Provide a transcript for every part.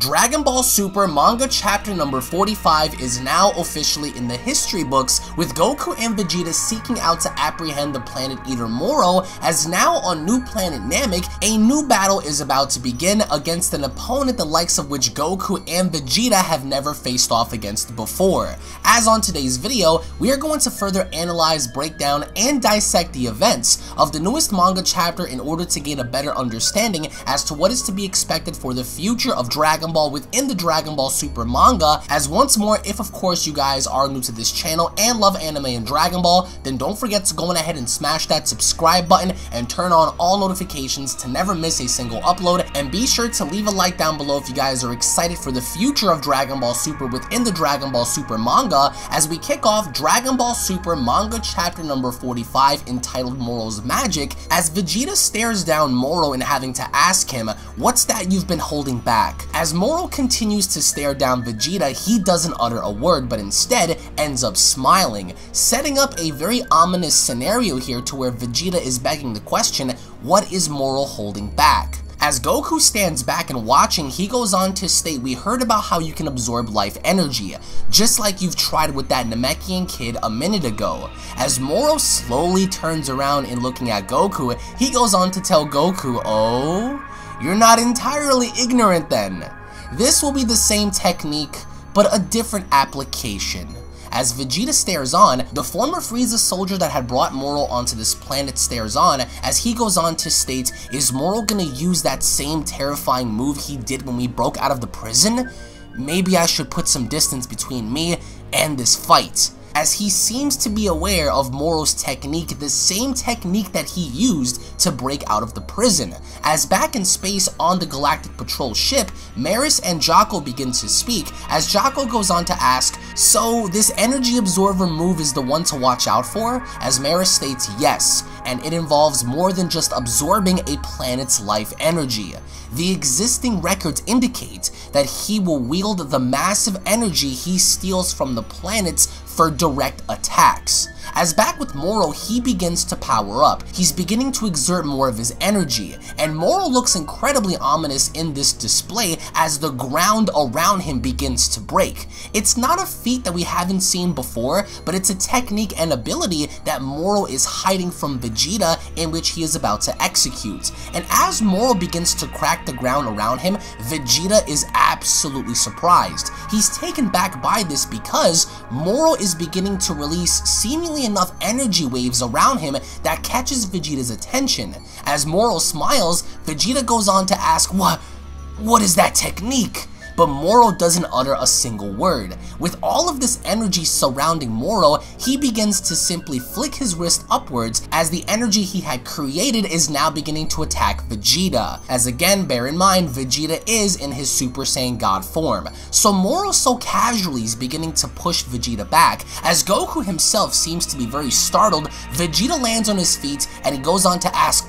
Dragon Ball Super manga chapter number 45 is now officially in the history books, with Goku and Vegeta seeking out to apprehend the planet eater Moro, as now on new planet Namek, a new battle is about to begin against an opponent the likes of which Goku and Vegeta have never faced off against before. As on today's video, we are going to further analyze, break down, and dissect the events of the newest manga chapter in order to gain a better understanding as to what is to be expected for the future of Dragon Ball within the Dragon Ball Super manga. As once more, if of course you guys are new to this channel and love anime and Dragon Ball, then don't forget to go ahead and smash that subscribe button and turn on all notifications to never miss a single upload, and be sure to leave a like down below if you guys are excited for the future of Dragon Ball Super within the Dragon Ball Super manga as we kick off Dragon Ball Super manga chapter number 45 entitled Moro's Magic, as Vegeta stares down Moro and having to ask him, "What's that you've been holding back?" As Moro continues to stare down Vegeta, he doesn't utter a word, but instead ends up smiling, setting up a very ominous scenario here to where Vegeta is begging the question, what is Moro holding back? As Goku stands back and watching, he goes on to state, "We heard about how you can absorb life energy, just like you've tried with that Namekian kid a minute ago." As Moro slowly turns around and looking at Goku, he goes on to tell Goku, "Oh, you're not entirely ignorant then. This will be the same technique, but a different application." As Vegeta stares on, the former Frieza soldier that had brought Moro onto this planet stares on, as he goes on to state, "Is Moro gonna use that same terrifying move he did when we broke out of the prison? Maybe I should put some distance between me and this fight." As he seems to be aware of Moro's technique, the same technique that he used to break out of the prison. As back in space on the Galactic Patrol ship, Maris and Jocko begin to speak, as Jocko goes on to ask, "So this energy absorber move is the one to watch out for?" As Maris states, "Yes, and it involves more than just absorbing a planet's life energy. The existing records indicate that he will wield the massive energy he steals from the planets for direct attacks." As back with Moro, he begins to power up. He's beginning to exert more of his energy, and Moro looks incredibly ominous in this display as the ground around him begins to break. It's not a feat that we haven't seen before, but it's a technique and ability that Moro is hiding from Vegeta, in which he is about to execute. And as Moro begins to crack the ground around him, Vegeta is absolutely surprised. He's taken back by this because Moro is beginning to release seemingly enough energy waves around him that catches Vegeta's attention. As Moro smiles, Vegeta goes on to ask, What is that technique?" But Moro doesn't utter a single word. With all of this energy surrounding Moro, he begins to simply flick his wrist upwards as the energy he had created is now beginning to attack Vegeta. As again, bear in mind, Vegeta is in his Super Saiyan God form. So Moro so casually is beginning to push Vegeta back. As Goku himself seems to be very startled, Vegeta lands on his feet and he goes on to ask,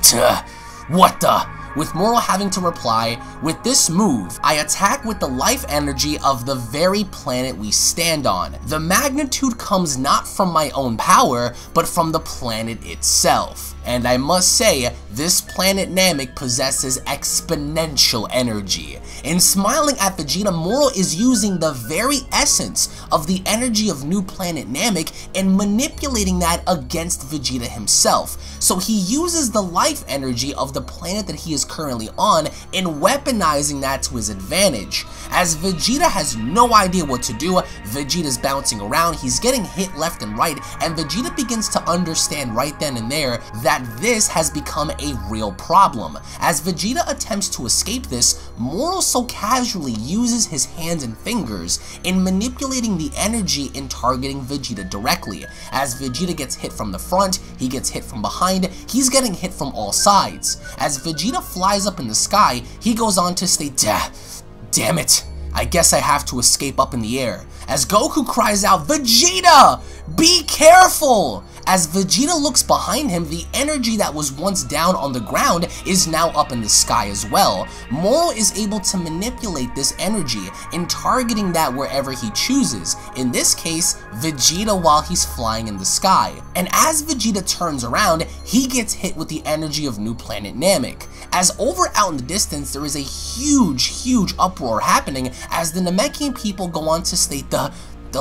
"What the?" With Moro having to reply, "With this move, I attack with the life energy of the very planet we stand on. The magnitude comes not from my own power, but from the planet itself. And I must say, this planet Namek possesses exponential energy." In smiling at Vegeta, Moro is using the very essence of the energy of new planet Namek and manipulating that against Vegeta himself. So he uses the life energy of the planet that he is currently on and weaponizing that to his advantage. As Vegeta has no idea what to do, Vegeta's bouncing around, he's getting hit left and right, and Vegeta begins to understand right then and there that this has become a real problem. As Vegeta attempts to escape this, Moro so casually uses his hands and fingers in manipulating the energy in targeting Vegeta directly. As Vegeta gets hit from the front, he gets hit from behind, he's getting hit from all sides. As Vegeta flies up in the sky, he goes on to state, "Damn it, I guess I have to escape up in the air." As Goku cries out, "Vegeta, be careful!" As Vegeta looks behind him, the energy that was once down on the ground is now up in the sky as well. Moro is able to manipulate this energy in targeting that wherever he chooses, in this case, Vegeta while he's flying in the sky. And as Vegeta turns around, he gets hit with the energy of new planet Namek. As over out in the distance, there is a huge uproar happening as the Namekian people go on to state the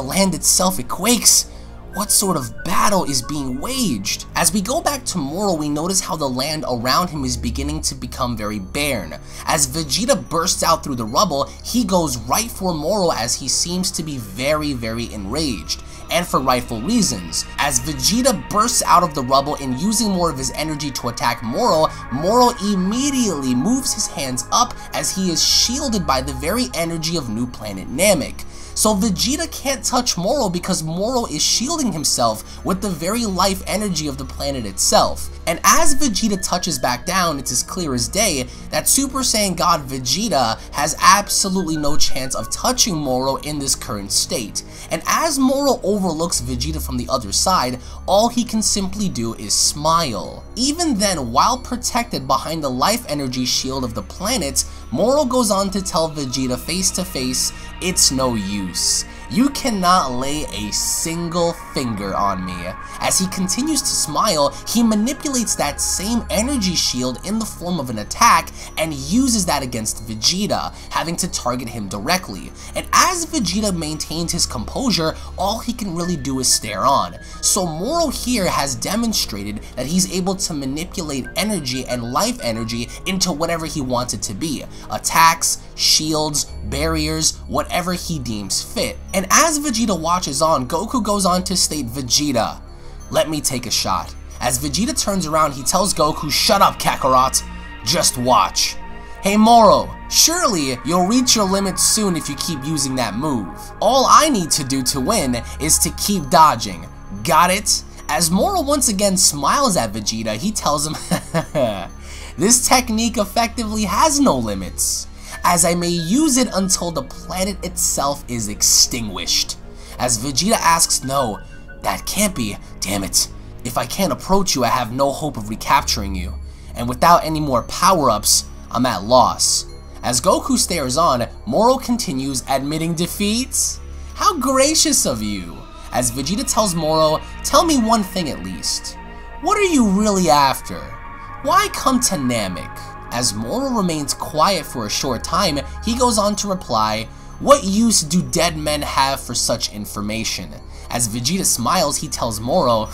land itself, it quakes. What sort of battle is being waged? As we go back to Moro, we notice how the land around him is beginning to become very barren. As Vegeta bursts out through the rubble, he goes right for Moro as he seems to be very enraged. And for rightful reasons. As Vegeta bursts out of the rubble and using more of his energy to attack Moro, Moro immediately moves his hands up as he is shielded by the very energy of new planet Namek. So Vegeta can't touch Moro because Moro is shielding himself with the very life energy of the planet itself. And as Vegeta touches back down, it's as clear as day that Super Saiyan God Vegeta has absolutely no chance of touching Moro in this current state. And as Moro overlooks Vegeta from the other side, all he can simply do is smile. Even then, while protected behind the life energy shield of the planet, Moro goes on to tell Vegeta face to face, it's no use. You cannot lay a single finger on me. As he continues to smile, he manipulates that same energy shield in the form of an attack and uses that against Vegeta, having to target him directly. And as Vegeta maintains his composure, all he can really do is stare on. So Moro here has demonstrated that he's able to manipulate energy and life energy into whatever he wants it to be. Attacks, shields, barriers, whatever he deems fit. And as Vegeta watches on, Goku goes on to state, Vegeta, let me take a shot. As Vegeta turns around, he tells Goku, shut up Kakarot, just watch. Hey Moro, surely you'll reach your limits soon if you keep using that move. All I need to do to win is to keep dodging. Got it? As Moro once again smiles at Vegeta, he tells him, this technique effectively has no limits, as I may use it until the planet itself is extinguished. As Vegeta asks, no, that can't be, damn it. If I can't approach you, I have no hope of recapturing you. And without any more power-ups, I'm at loss. As Goku stares on, Moro continues, admitting defeat? How gracious of you. As Vegeta tells Moro, tell me one thing at least. What are you really after? Why come to Namek? As Moro remains quiet for a short time, he goes on to reply, what use do dead men have for such information? As Vegeta smiles, he tells Moro,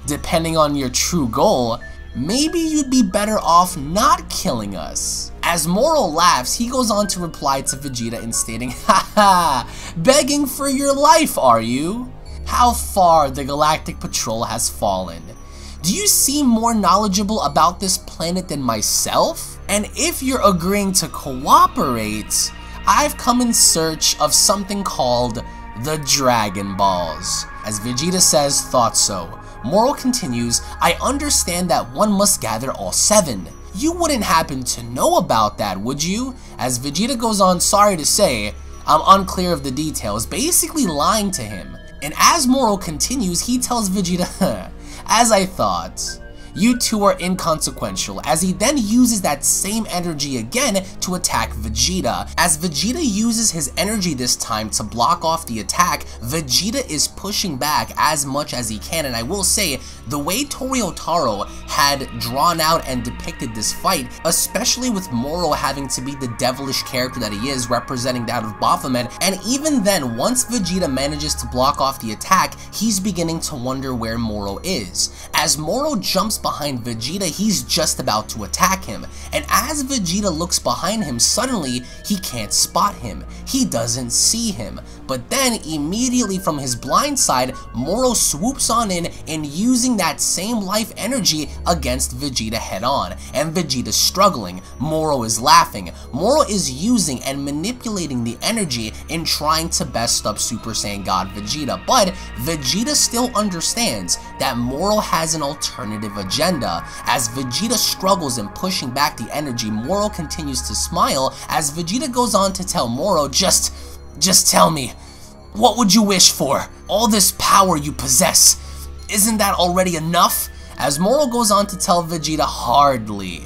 depending on your true goal, maybe you'd be better off not killing us. As Moro laughs, he goes on to reply to Vegeta in stating, haha, begging for your life, are you? How far the Galactic Patrol has fallen. Do you seem more knowledgeable about this planet than myself? And if you're agreeing to cooperate, I've come in search of something called the Dragon Balls. As Vegeta says, thought so. Moro continues, I understand that one must gather all 7. You wouldn't happen to know about that, would you? As Vegeta goes on, sorry to say, I'm unclear of the details, basically lying to him. And as Moro continues, he tells Vegeta, as I thought, you two are inconsequential, as he then uses that same energy again to attack Vegeta. As Vegeta uses his energy this time to block off the attack, Vegeta is pushing back as much as he can, and I will say, the way Toriotaro had drawn out and depicted this fight, especially with Moro having to be the devilish character that he is, representing that of Baphomet, and even then, once Vegeta manages to block off the attack, he's beginning to wonder where Moro is. As Moro jumps behind Vegeta, he's just about to attack him, and as Vegeta looks behind him, suddenly he can't spot him. He doesn't see him. But then, immediately from his blind side, Moro swoops on in and using that same life energy against Vegeta head on, and Vegeta's struggling. Moro is laughing. Moro is using and manipulating the energy in trying to best up Super Saiyan God Vegeta, but Vegeta still understands that Moro has an alternative agenda. As Vegeta struggles in pushing back the energy, Moro continues to smile as Vegeta goes on to tell Moro, just tell me, what would you wish for? All this power you possess, Isn't that already enough? As Moro goes on to tell Vegeta, hardly.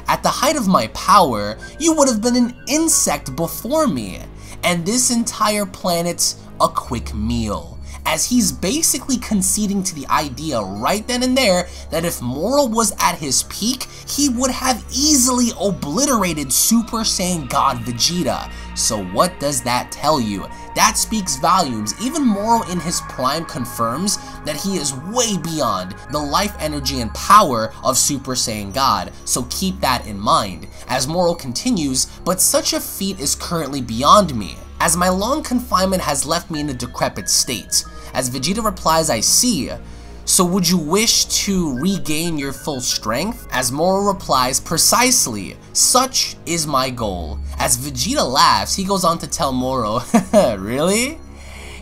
At the height of my power, you would have been an insect before me, and this entire planet's a quick meal. As he's basically conceding to the idea right then and there that if Moro was at his peak, he would have easily obliterated Super Saiyan God Vegeta. So what does that tell you? That speaks volumes. Even Moro in his prime confirms that he is way beyond the life energy and power of Super Saiyan God, so keep that in mind. As Moro continues, but such a feat is currently beyond me, as my long confinement has left me in a decrepit state. As Vegeta replies, I see. So would you wish to regain your full strength? As Moro replies, precisely. Such is my goal. As Vegeta laughs, he goes on to tell Moro, really?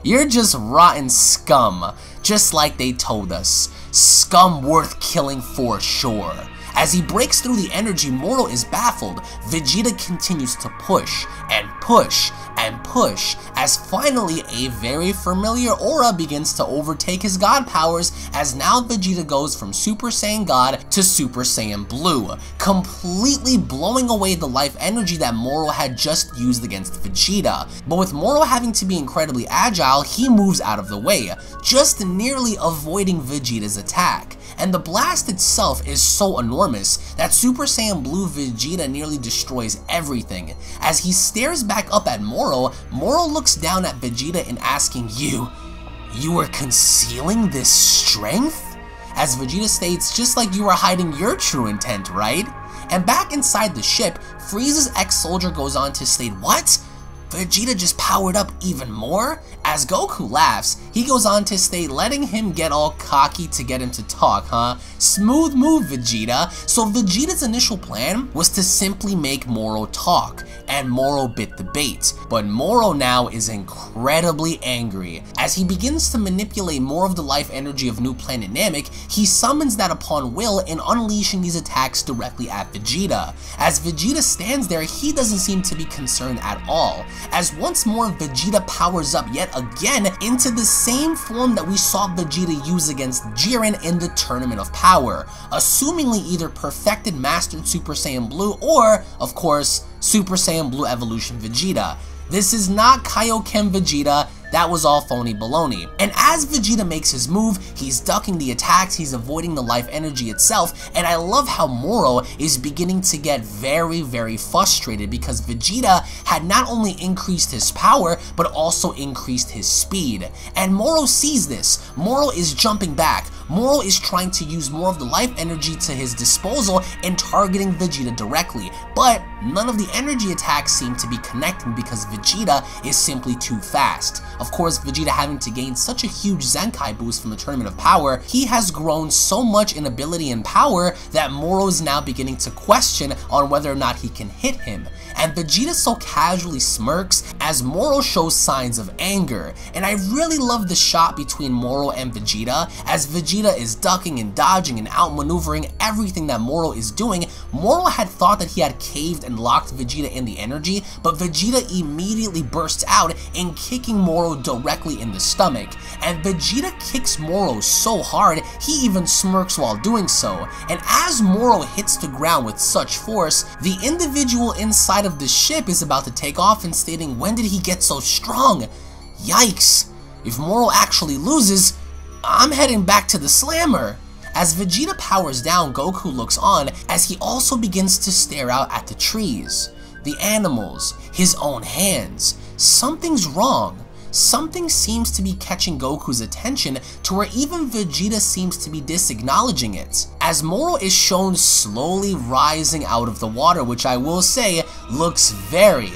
You're just rotten scum, just like they told us. Scum worth killing for sure. As he breaks through the energy, Moro is baffled. Vegeta continues to push and push and push, as finally a very familiar aura begins to overtake his god powers, as now Vegeta goes from Super Saiyan God to Super Saiyan Blue, completely blowing away the life energy that Moro had just used against Vegeta. But with Moro having to be incredibly agile, he moves out of the way, just nearly avoiding Vegeta's attack. And the blast itself is so enormous that Super Saiyan Blue Vegeta nearly destroys everything. As he stares back up at Moro, Moro looks down at Vegeta and asking, You were concealing this strength? As Vegeta states, just like you were hiding your true intent, right? And back inside the ship, Frieza's ex-soldier goes on to state, what? Vegeta just powered up even more? As Goku laughs, he goes on to state, letting him get all cocky to get him to talk, huh? Smooth move, Vegeta. So Vegeta's initial plan was to simply make Moro talk, and Moro bit the bait. But Moro now is incredibly angry. As he begins to manipulate more of the life energy of New Planet Namek, he summons that upon will and unleashing these attacks directly at Vegeta. As Vegeta stands there, he doesn't seem to be concerned at all, as once more Vegeta powers up yet again into the same form that we saw Vegeta use against Jiren in the Tournament of Power, assumingly either perfected mastered Super Saiyan Blue or, of course, Super Saiyan Blue Evolution Vegeta. This is not Kaioken Vegeta, that was all phony baloney. And as Vegeta makes his move, he's ducking the attacks, he's avoiding the life energy itself, and I love how Moro is beginning to get very, very frustrated because Vegeta had not only increased his power, but also increased his speed. And Moro sees this. Moro is jumping back. Moro is trying to use more of the life energy to his disposal and targeting Vegeta directly, but none of the energy attacks seem to be connecting because Vegeta is simply too fast. Of course, Vegeta having to gain such a huge Zenkai boost from the Tournament of Power, he has grown so much in ability and power that Moro is now beginning to question on whether or not he can hit him. And Vegeta so casually smirks as Moro shows signs of anger. And I really love the shot between Moro and Vegeta, as Vegeta is ducking and dodging and outmaneuvering everything that Moro is doing. Moro had thought that he had caved and locked Vegeta in the energy, but Vegeta immediately bursts out and kicking Moro directly in the stomach. And Vegeta kicks Moro so hard, he even smirks while doing so. And as Moro hits the ground with such force, the individual inside of the ship is about to take off and stating, when did he get so strong? Yikes. If Moro actually loses, I'm heading back to the slammer. As Vegeta powers down, Goku looks on as he also begins to stare out at the trees, the animals, his own hands. Something's wrong. Something seems to be catching Goku's attention to where even Vegeta seems to be disacknowledging it, as Moro is shown slowly rising out of the water, which I will say looks very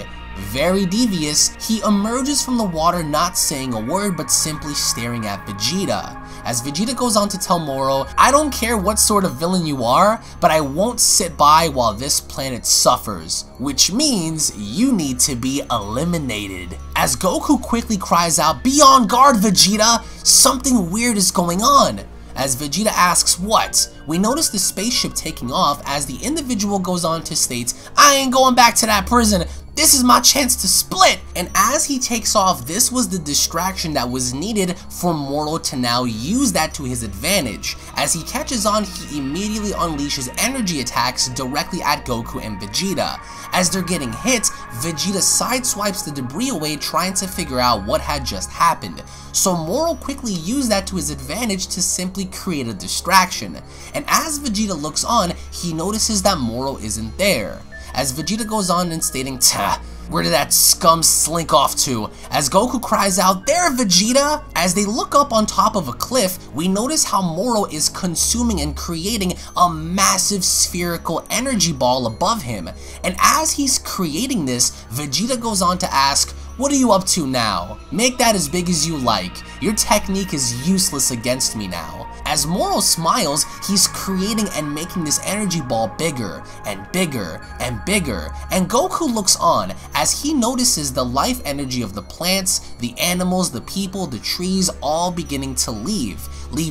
devious. He emerges from the water not saying a word but simply staring at Vegeta. As Vegeta goes on to tell Moro, I don't care what sort of villain you are, but I won't sit by while this planet suffers, which means you need to be eliminated. As Goku quickly cries out, be on guard, Vegeta! Something weird is going on. As Vegeta asks what, we notice the spaceship taking off as the individual goes on to state, I ain't going back to that prison. This is my chance to split! And as he takes off, this was the distraction that was needed for Moro to now use that to his advantage. As he catches on, he immediately unleashes energy attacks directly at Goku and Vegeta. As they're getting hit, Vegeta sideswipes the debris away, trying to figure out what had just happened. So Moro quickly used that to his advantage to simply create a distraction. And as Vegeta looks on, he notices that Moro isn't there. As Vegeta goes on and stating, "Tah, where did that scum slink off to?" As Goku cries out, "There, Vegeta!" As they look up on top of a cliff, we notice how Moro is consuming and creating a massive spherical energy ball above him. And as he's creating this, Vegeta goes on to ask, "What are you up to now? Make that as big as you like. Your technique is useless against me now." As Moro smiles, he's creating and making this energy ball bigger and bigger and bigger, and Goku looks on as he notices the life energy of the plants, the animals, the people, the trees all beginning to leave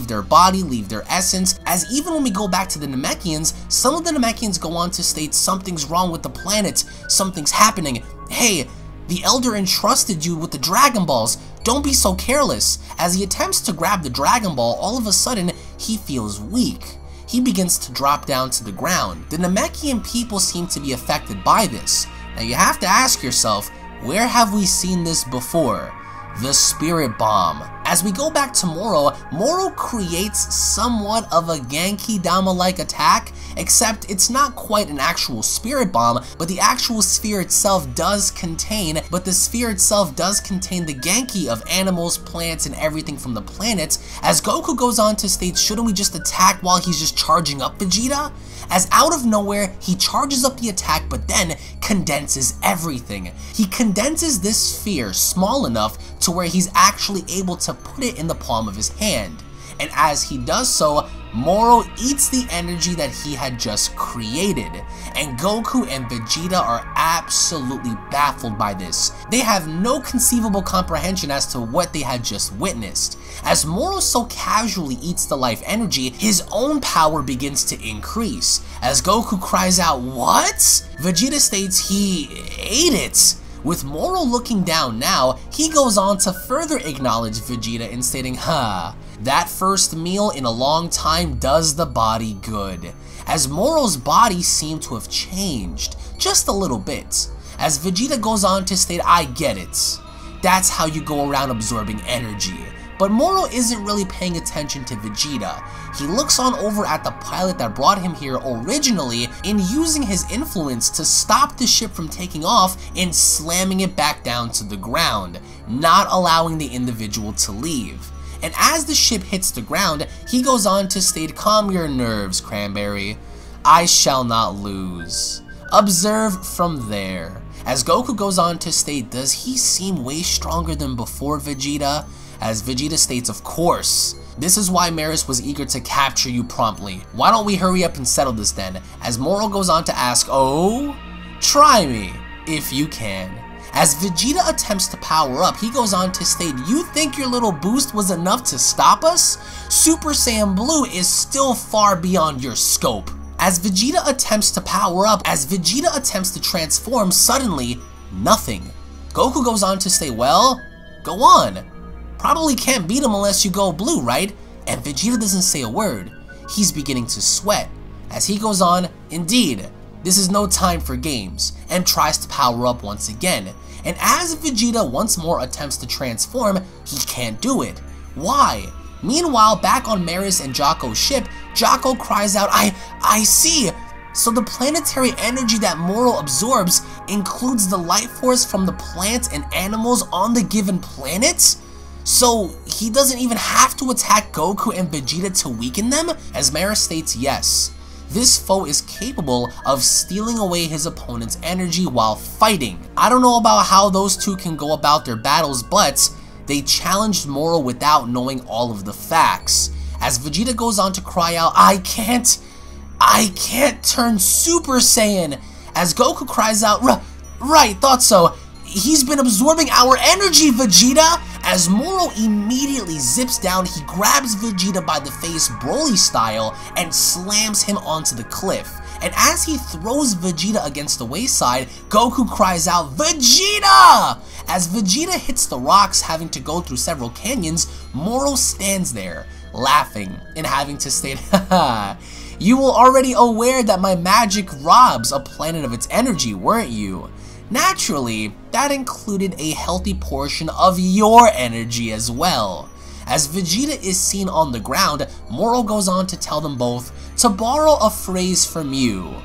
their body, leave their essence. As even when we go back to the Namekians, some of the Namekians go on to state something's wrong with the planet, something's happening. Hey, the Elder entrusted you with the Dragon Balls. Don't be so careless. As he attempts to grab the Dragon Ball, all of a sudden, he feels weak. He begins to drop down to the ground. The Namekian people seem to be affected by this. Now you have to ask yourself, where have we seen this before? The Spirit Bomb. As we go back to Moro, Moro creates somewhat of a Genki Dama-like attack, except it's not quite an actual Spirit Bomb, but the actual sphere itself does contain the Genki of animals, plants, and everything from the planet. As Goku goes on to state, shouldn't we just attack while he's just charging up Vegeta? As out of nowhere, he charges up the attack, but then condenses everything. He condenses this sphere small enough to where he's actually able to put it in the palm of his hand. And as he does so, Moro eats the energy that he had just created, and Goku and Vegeta are absolutely baffled by this. They have no conceivable comprehension as to what they had just witnessed. As Moro so casually eats the life energy, his own power begins to increase. As Goku cries out, "What?" Vegeta states he ate it. With Moro looking down now, he goes on to further acknowledge Vegeta in stating, that first meal in a long time does the body good. As Moro's body seemed to have changed, just a little bit. As Vegeta goes on to state, "I get it. That's how you go around absorbing energy." But Moro isn't really paying attention to Vegeta. He looks on over at the pilot that brought him here originally in using his influence to stop the ship from taking off and slamming it back down to the ground, not allowing the individual to leave. And as the ship hits the ground, he goes on to state, "Calm your nerves, Cranberry. I shall not lose. Observe from there." As Goku goes on to state, "Does he seem way stronger than before, Vegeta?" As Vegeta states, "Of course. This is why Beerus was eager to capture you promptly. Why don't we hurry up and settle this then?" As Moro goes on to ask, "Oh? Try me, if you can." As Vegeta attempts to power up, he goes on to state, "You think your little boost was enough to stop us? Super Saiyan Blue is still far beyond your scope." As Vegeta attempts to power up, as Vegeta attempts to transform, suddenly, nothing. Goku goes on to say, "Well, go on. Probably can't beat him unless you go blue, right?" And Vegeta doesn't say a word. He's beginning to sweat. As he goes on, "Indeed, this is no time for games," and tries to power up once again. And as Vegeta once more attempts to transform, he can't do it. Why? Meanwhile, back on Beerus and Jocko's ship, Jocko cries out, I see! So the planetary energy that Moro absorbs includes the life force from the plants and animals on the given planet? So he doesn't even have to attack Goku and Vegeta to weaken them? As Beerus states, yes. This foe is capable of stealing away his opponent's energy while fighting. I don't know about how those two can go about their battles, but they challenged Moro without knowing all of the facts. As Vegeta goes on to cry out, I can't turn Super Saiyan. As Goku cries out, right, thought so. He's been absorbing our energy, Vegeta! As Moro immediately zips down, he grabs Vegeta by the face Broly style and slams him onto the cliff. and as he throws Vegeta against the wayside, Goku cries out, "Vegeta!" As Vegeta hits the rocks, having to go through several canyons, Moro stands there, laughing and having to state, "Haha, you were already aware that my magic robs a planet of its energy, weren't you? Naturally, that included a healthy portion of your energy as well." As Vegeta is seen on the ground, Moro goes on to tell them both, "To borrow a phrase from you,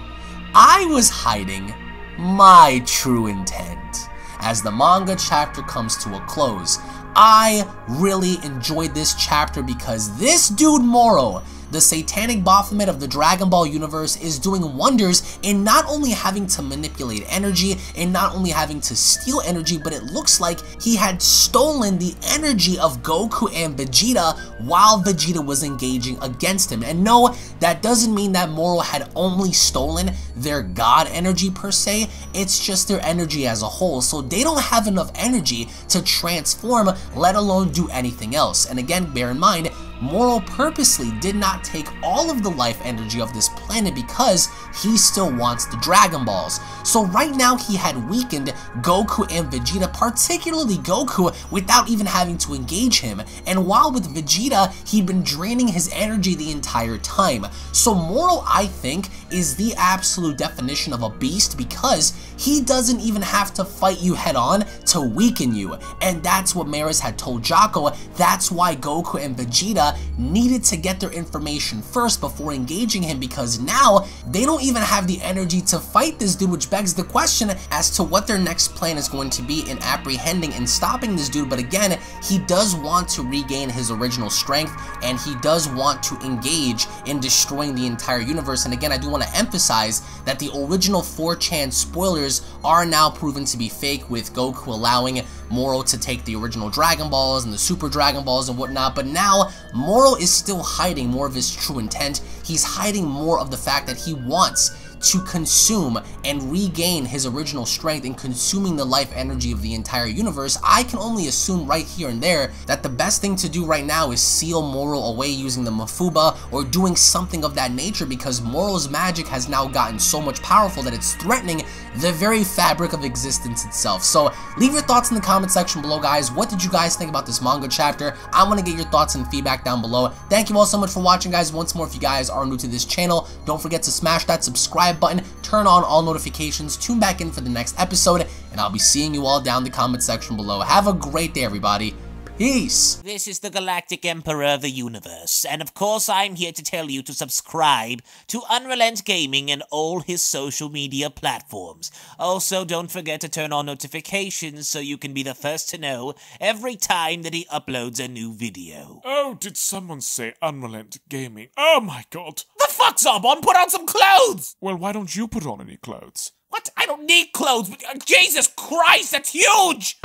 I was hiding my true intent." As the manga chapter comes to a close, I really enjoyed this chapter because this dude Moro, the satanic Baphomet of the Dragon Ball universe, is doing wonders in not only having to manipulate energy and not only having to steal energy, but it looks like he had stolen the energy of Goku and Vegeta while Vegeta was engaging against him. And no, that doesn't mean that Moro had only stolen their god energy per se, it's just their energy as a whole. So they don't have enough energy to transform, let alone do anything else. And again, bear in mind, Moro purposely did not take all of the life energy of this planet because he still wants the Dragon Balls. So right now he had weakened Goku and Vegeta, particularly Goku, without even having to engage him. And while with Vegeta, he'd been draining his energy the entire time. So Moro, I think, is the absolute definition of a beast because he doesn't even have to fight you head on to weaken you. And that's what Maris had told Jocko. That's why Goku and Vegeta needed to get their information first before engaging him, because now they don't even have the energy to fight this dude, which begs the question as to what their next plan is going to be in apprehending and stopping this dude. But again, he does want to regain his original strength and he does want to engage in destroying the entire universe. And again, I do want to emphasize that the original 4chan spoilers are now proven to be fake, with Goku allowing Moro to take the original Dragon Balls and the Super Dragon Balls and whatnot. But now Moro is still hiding more of his true intent. He's hiding more of the fact that he wants to consume and regain his original strength in consuming the life energy of the entire universe. I can only assume right here and there that the best thing to do right now is seal Moro away using the Mafuba or doing something of that nature, because Moro's magic has now gotten so much powerful that it's threatening the very fabric of existence itself. So leave your thoughts in the comment section below, guys. What did you guys think about this manga chapter? I want to get your thoughts and feedback down below. Thank you all so much for watching, guys. Once more, if you guys are new to this channel, don't forget to smash that subscribe button, turn on all notifications, tune back in for the next episode, and I'll be seeing you all down in the comment section below. Have a great day, everybody. Peace! This is the Galactic Emperor of the Universe, and of course I'm here to tell you to subscribe to UnrealEntGaming and all his social media platforms. Also, don't forget to turn on notifications so you can be the first to know every time that he uploads a new video. Oh, did someone say UnrealEntGaming? Oh my god! The fuck's up, on? Put on some clothes! Well, why don't you put on any clothes? What? I don't need clothes, but Jesus Christ, that's huge!